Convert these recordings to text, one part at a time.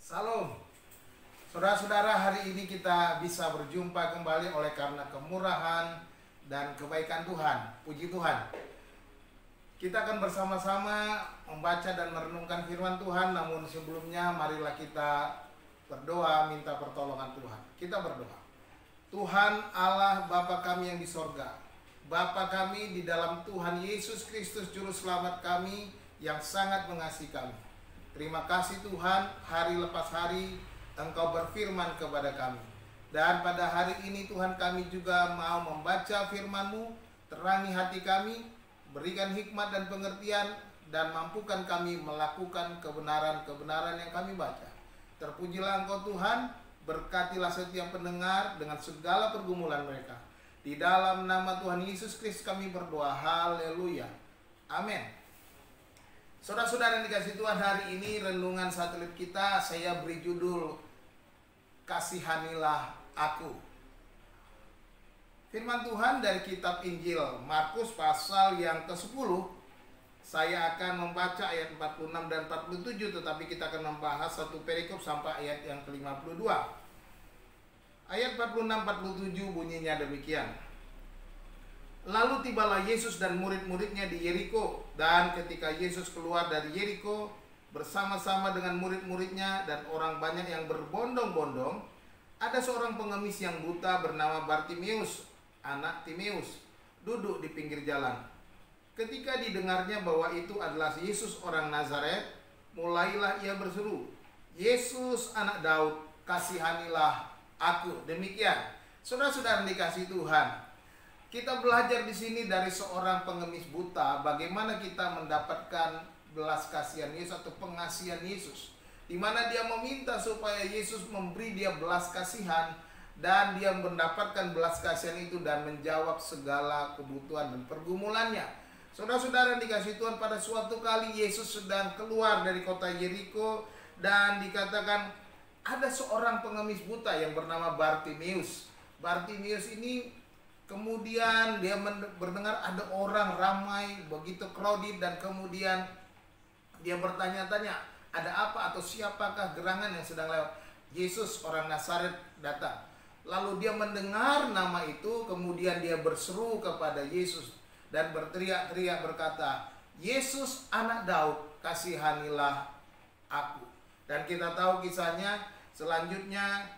Salam. Saudara-saudara, hari ini kita bisa berjumpa kembali oleh karena kemurahan dan kebaikan Tuhan. Puji Tuhan. Kita akan bersama-sama membaca dan merenungkan firman Tuhan. Namun sebelumnya marilah kita berdoa minta pertolongan Tuhan. Kita berdoa. Tuhan Allah Bapa kami yang di sorga, Bapa kami di dalam Tuhan Yesus Kristus Juru Selamat kami yang sangat mengasihi kami. Terima kasih Tuhan, hari lepas hari Engkau berfirman kepada kami. Dan pada hari ini Tuhan, kami juga mau membaca firman-Mu. Terangi hati kami, berikan hikmat dan pengertian, dan mampukan kami melakukan kebenaran-kebenaran yang kami baca. Terpujilah Engkau Tuhan, berkatilah setiap pendengar dengan segala pergumulan mereka. Di dalam nama Tuhan Yesus Kristus kami berdoa, haleluya, amin. Saudara-saudara yang dikasihi Tuhan, hari ini renungan satelit kita saya beri judul Kasihanilah Aku. Firman Tuhan dari kitab Injil Markus pasal yang ke-10. Saya akan membaca ayat 46 dan 47, tetapi kita akan membahas satu perikop sampai ayat yang ke-52. Ayat 46-47 bunyinya demikian. Lalu tibalah Yesus dan murid-muridnya di Yeriko, dan ketika Yesus keluar dari Yeriko bersama-sama dengan murid-muridnya dan orang banyak yang berbondong-bondong, ada seorang pengemis yang buta bernama Bartimeus, anak Timeus, duduk di pinggir jalan. Ketika didengarnya bahwa itu adalah Yesus orang Nazaret, mulailah ia berseru, "Yesus anak Daud, kasihanilah aku." Demikian, saudara-saudara dikasihi Tuhan. Kita belajar di sini dari seorang pengemis buta bagaimana kita mendapatkan belas kasihan Yesus atau pengasihan Yesus, di mana dia meminta supaya Yesus memberi dia belas kasihan, dan dia mendapatkan belas kasihan itu dan menjawab segala kebutuhan dan pergumulannya. Saudara-saudara dikasihi Tuhan, pada suatu kali Yesus sedang keluar dari kota Yeriko, dan dikatakan ada seorang pengemis buta yang bernama Bartimeus. Bartimeus ini kemudian dia mendengar ada orang ramai, begitu crowded, dan kemudian dia bertanya-tanya, ada apa atau siapakah gerangan yang sedang lewat? Yesus orang Nazaret datang. Lalu dia mendengar nama itu, kemudian dia berseru kepada Yesus dan berteriak-teriak berkata, "Yesus anak Daud, kasihanilah aku." Dan kita tahu kisahnya selanjutnya.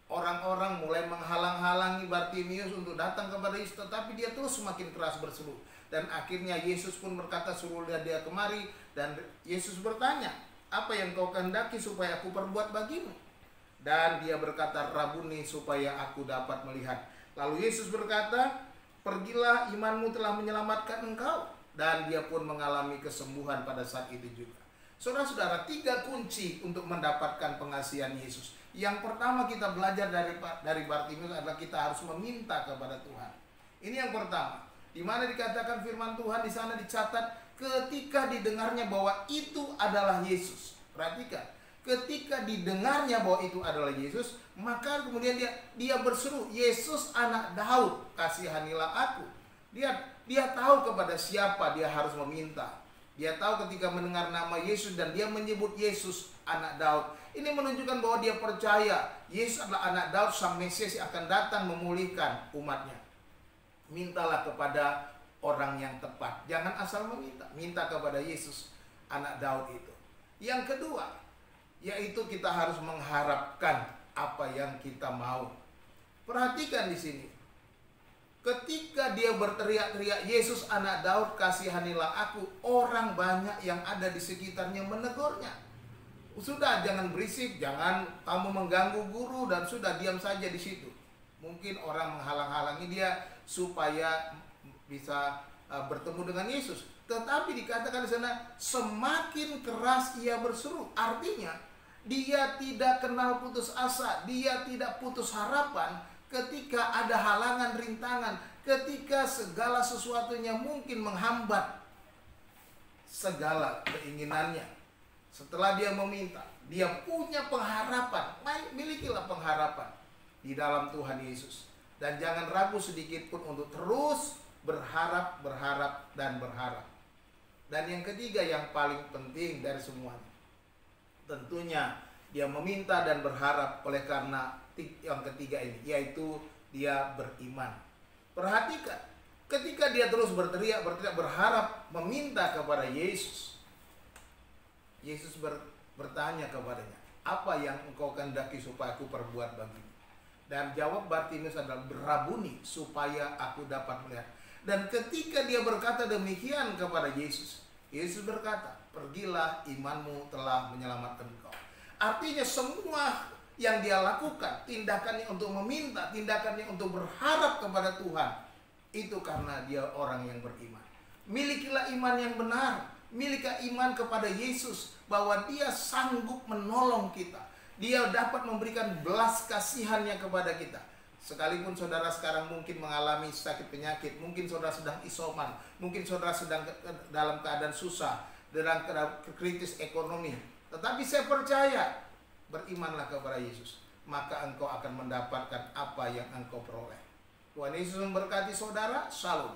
Orang-orang mulai menghalang-halangi Bartimeus untuk datang kepada Yesus, tetapi dia terus semakin keras berseru. Dan akhirnya Yesus pun berkata, "Suruhlah dia kemari." Dan Yesus bertanya, "Apa yang kau kehendaki supaya aku perbuat bagimu?" Dan dia berkata, "Rabuni, supaya aku dapat melihat." Lalu Yesus berkata, "Pergilah, imanmu telah menyelamatkan engkau." Dan dia pun mengalami kesembuhan pada saat itu juga. Saudara-saudara, 3 kunci untuk mendapatkan pengasihan Yesus. Yang pertama kita belajar dari Bartimeus adalah kita harus meminta kepada Tuhan. Ini yang pertama. Di mana dikatakan firman Tuhan di sana dicatat ketika didengarnya bahwa itu adalah Yesus. Perhatikan, ketika didengarnya bahwa itu adalah Yesus, maka kemudian dia berseru, "Yesus anak Daud, kasihanilah aku." Dia tahu kepada siapa dia harus meminta. Dia tahu ketika mendengar nama Yesus dan dia menyebut Yesus anak Daud. Ini menunjukkan bahwa dia percaya Yesus adalah anak Daud, sang Mesias yang akan datang memulihkan umatnya. Mintalah kepada orang yang tepat. Jangan asal meminta. Minta kepada Yesus anak Daud itu. Yang kedua, yaitu kita harus mengharapkan apa yang kita mau. Perhatikan di sini. Ketika dia berteriak-teriak, "Yesus anak Daud, kasihanilah aku," orang banyak yang ada di sekitarnya menegurnya. "Sudah, jangan berisik, jangan kamu mengganggu guru, dan sudah diam saja di situ." Mungkin orang menghalang-halangi dia supaya bisa bertemu dengan Yesus. Tetapi dikatakan di sana, semakin keras ia berseru. Artinya, dia tidak kenal putus asa, dia tidak putus harapan. Ketika ada halangan, rintangan, ketika segala sesuatunya mungkin menghambat segala keinginannya. Setelah dia meminta, dia punya pengharapan. Milikilah pengharapan di dalam Tuhan Yesus. Dan jangan ragu sedikit pun untuk terus berharap, dan berharap. Dan yang ketiga yang paling penting dari semuanya, tentunya Dia meminta dan berharap oleh karena yang ketiga ini, yaitu dia beriman. Perhatikan, ketika dia terus berteriak berharap meminta kepada Yesus, Yesus bertanya kepadanya, apa yang engkau kehendaki supaya aku perbuat bagimu? Dan jawab Bartimeus adalah, berabuni supaya aku dapat melihat. Dan ketika dia berkata demikian kepada Yesus, Yesus berkata, pergilah, imanmu telah menyelamatkan engkau. Artinya semua yang dia lakukan, tindakannya untuk meminta, tindakannya untuk berharap kepada Tuhan, itu karena dia orang yang beriman. Milikilah iman yang benar, milikilah iman kepada Yesus, bahwa dia sanggup menolong kita. Dia dapat memberikan belas kasihannya kepada kita. Sekalipun saudara sekarang mungkin mengalami sakit penyakit, mungkin saudara sedang isoman, mungkin saudara sedang dalam keadaan susah, dalam keadaan kritis ekonomi, tetapi saya percaya, berimanlah kepada Yesus, maka engkau akan mendapatkan apa yang engkau peroleh. Tuhan Yesus memberkati saudara. Shalom.